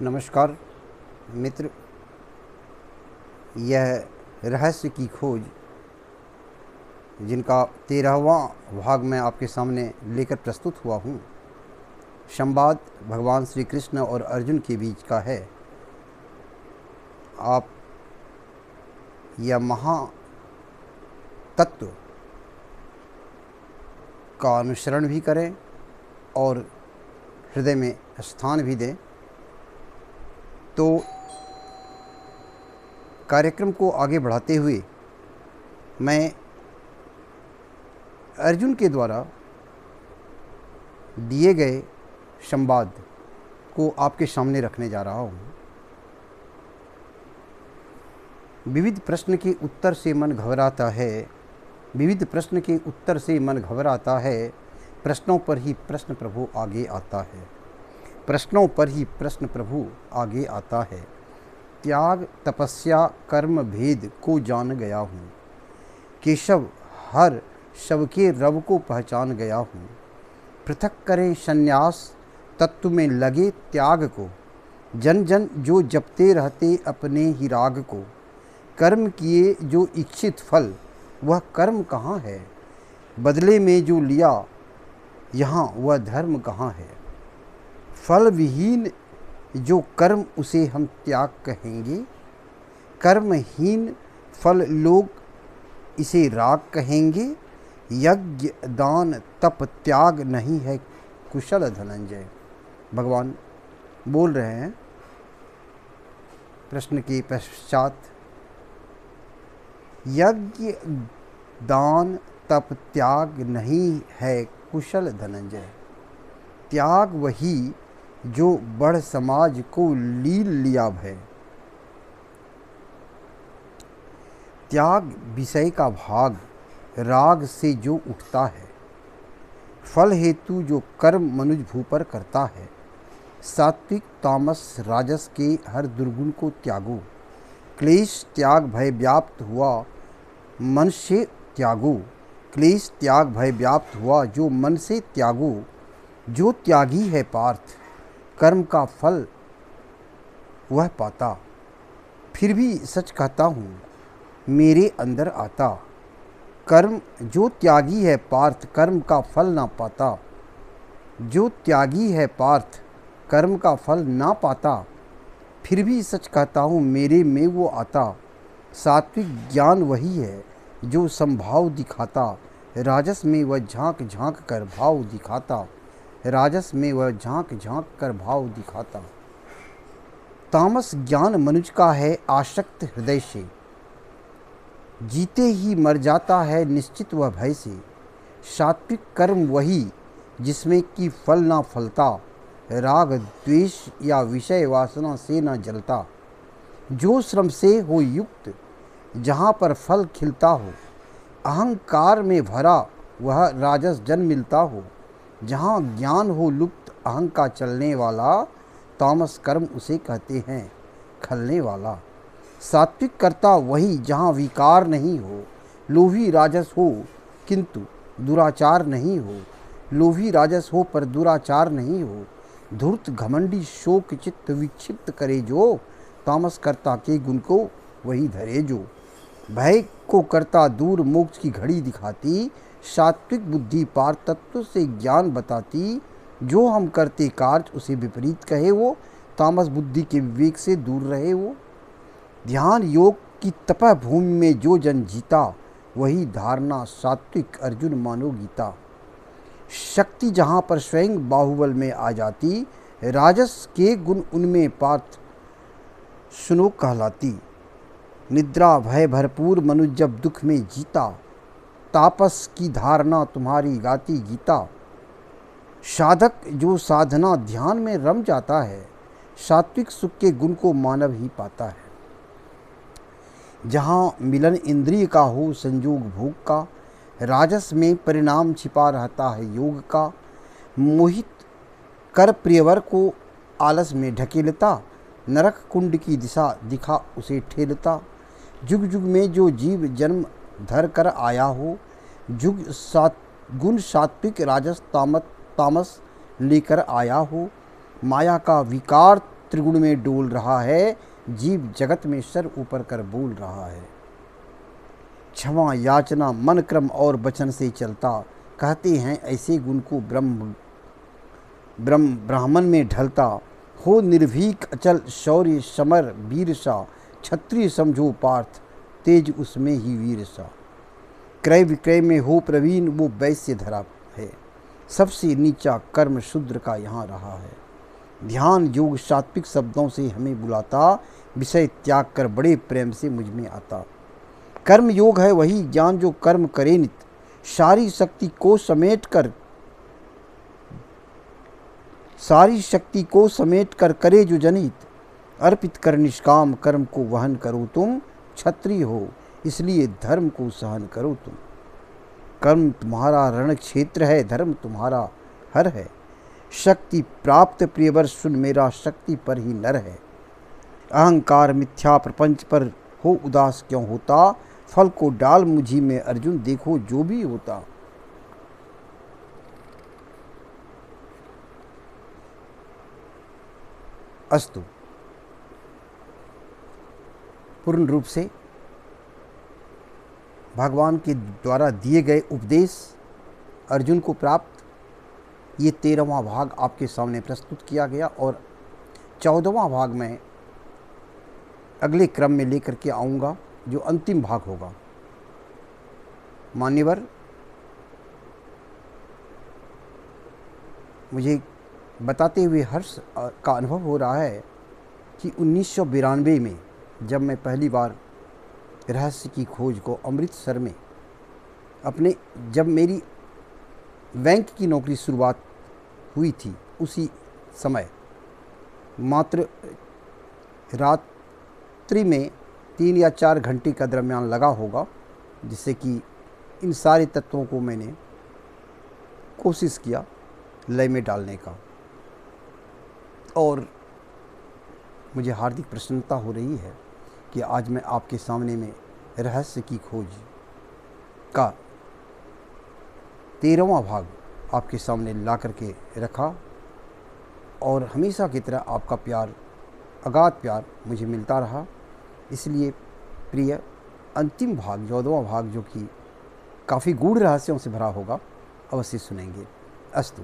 नमस्कार मित्र। यह रहस्य की खोज जिनका 13वां भाग मैं आपके सामने लेकर प्रस्तुत हुआ हूँ, संवाद भगवान श्री कृष्ण और अर्जुन के बीच का है। आप यह महा तत्व का अनुसरण भी करें और हृदय में स्थान भी दें, तो कार्यक्रम को आगे बढ़ाते हुए मैं अर्जुन के द्वारा दिए गए संवाद को आपके सामने रखने जा रहा हूँ। विविध प्रश्न के उत्तर से मन घबराता है, विविध प्रश्न के उत्तर से मन घबराता है, प्रश्नों पर ही प्रश्न प्रभु आगे आता है, प्रश्नों पर ही प्रश्न प्रभु आगे आता है। त्याग तपस्या कर्म भेद को जान गया हूँ, केशव हर शव के रव को पहचान गया हूँ। पृथक करें संन्यास तत्व में लगे त्याग को, जन जन जो जपते रहते अपने ही राग को। कर्म किए जो इच्छित फल वह कर्म कहाँ है, बदले में जो लिया यहाँ वह धर्म कहाँ है। फल विहीन जो कर्म उसे हम त्याग कहेंगे, कर्महीन फल लोग इसे राग कहेंगे। यज्ञ दान तप त्याग नहीं है कुशल धनंजय। भगवान बोल रहे हैं प्रश्न के पश्चात, यज्ञ दान तप त्याग नहीं है कुशल धनंजय। त्याग वही जो बढ़ समाज को लील लिया भय। त्याग विषय का भाग राग से जो उठता है, फल हेतु जो कर्म मनुज भू पर करता है। सात्विक तामस राजस के हर दुर्गुण को त्यागो, क्लेश त्याग भय व्याप्त हुआ मन से त्यागो। क्लेश त्याग भय व्याप्त हुआ जो मन से त्यागो। जो त्यागी है पार्थ कर्म का फल वह पाता, फिर भी सच कहता हूँ मेरे अंदर आता। कर्म जो त्यागी है पार्थ कर्म का फल ना पाता, जो त्यागी है पार्थ कर्म का फल ना पाता, फिर भी सच कहता हूँ मेरे में वो आता। सात्विक ज्ञान वही है जो संभाव दिखाता, राजस में वह झांक झांक कर भाव दिखाता। राजस में वह झांक झांक कर भाव दिखाता। तामस ज्ञान मनुज का है आसक्त हृदय से, जीते ही मर जाता है निश्चित वह भय से। सात्विक कर्म वही जिसमें कि फल ना फलता, राग द्वेष या विषय वासना से ना जलता। जो श्रम से हो युक्त जहाँ पर फल खिलता हो, अहंकार में भरा वह राजस जन मिलता हो। जहाँ ज्ञान हो लुप्त अहं का चलने वाला, तामस कर्म उसे कहते हैं खलने वाला। सात्विक कर्ता वही जहाँ विकार नहीं हो, लोभी राजस हो किंतु दुराचार नहीं हो। लोभी राजस हो पर दुराचार नहीं हो। धूर्त घमंडी शोक चित्त विक्षिप्त करे जो, तामस कर्ता के गुण को वही धरे जो। भय को करता दूर मोक्ष की घड़ी दिखाती, सात्विक बुद्धि पार तत्व से ज्ञान बताती। जो हम करते कार्य उसे विपरीत कहे वो, तामस बुद्धि के विवेक से दूर रहे वो। ध्यान योग की तपह भूमि में जो जन जीता, वही धारणा सात्विक अर्जुन मानो गीता। शक्ति जहाँ पर स्वयं बाहुबल में आ जाती, राजस के गुण उनमें पार्थ सुनो कहलाती। निद्रा भय भरपूर मनुष्य जब दुख में जीता, तापस की धारणा तुम्हारी गाती गीता। साधक जो साधना ध्यान में रम जाता है, सात्विक सुख के गुण को मानव ही पाता है। जहाँ मिलन इंद्रिय का हो संजोग भोग का, राजस में परिणाम छिपा रहता है योग का। मोहित कर प्रियवर को आलस में ढकेलता, नरक कुंड की दिशा दिखा उसे ठेलता। जुग जुग में जो जीव जन्म धर कर आया हो, जुग गुण सात्विक राजस तामस लेकर आया हो। माया का विकार त्रिगुण में डोल रहा है, जीव जगत में सर ऊपर कर बोल रहा है। क्षमा याचना मन क्रम और वचन से चलता, कहते हैं ऐसे गुण को ब्राह्मण में ढलता। हो निर्भीक अचल शौर्य समर वीर सा, क्षत्रिय समझो पार्थ तेज उसमें ही वीर सा। क्रय विक्रय में हो प्रवीण वो वैश्य धरा है, सबसे नीचा कर्म शूद्र का यहाँ रहा है। ध्यान योग सात्विक शब्दों से हमें बुलाता, विषय त्याग कर बड़े प्रेम से मुझ में आता। कर्म योग है वही ज्ञान जो कर्म करे नित, सारी शक्ति को समेट कर करे जो जनित। अर्पित कर निष्काम कर्म को वहन करो तुम, क्षत्रिय हो इसलिए धर्म को सहन करो तुम। कर्म तुम्हारा रण क्षेत्र है, धर्म तुम्हारा हर है। शक्ति प्राप्त प्रियवर सुन मेरा, शक्ति पर ही नर है। अहंकार मिथ्या प्रपंच पर हो उदास क्यों होता, फल को डाल मुझी में अर्जुन देखो जो भी होता। अस्तु। पूर्ण रूप से भगवान के द्वारा दिए गए उपदेश अर्जुन को प्राप्त ये 13वां भाग आपके सामने प्रस्तुत किया गया, और 14वां भाग में अगले क्रम में लेकर के आऊँगा, जो अंतिम भाग होगा। मान्यवर, मुझे बताते हुए हर्ष का अनुभव हो रहा है कि 1992 में जब मैं पहली बार रहस्य की खोज को अमृतसर में जब मेरी बैंक की नौकरी शुरुआत हुई थी, उसी समय मात्र रात्रि में 3 या 4 घंटे का दरमियान लगा होगा, जिससे कि इन सारे तत्वों को मैंने कोशिश किया लय में डालने का। और मुझे हार्दिक प्रसन्नता हो रही है कि आज मैं आपके सामने में रहस्य की खोज का 13वां भाग आपके सामने ला करके रखा, और हमेशा की तरह आपका प्यार, अगाध प्यार मुझे मिलता रहा। इसलिए प्रिय, अंतिम भाग 14वां भाग, जो कि काफ़ी गूढ़ रहस्यों से भरा होगा, अवश्य सुनेंगे। अस्तु।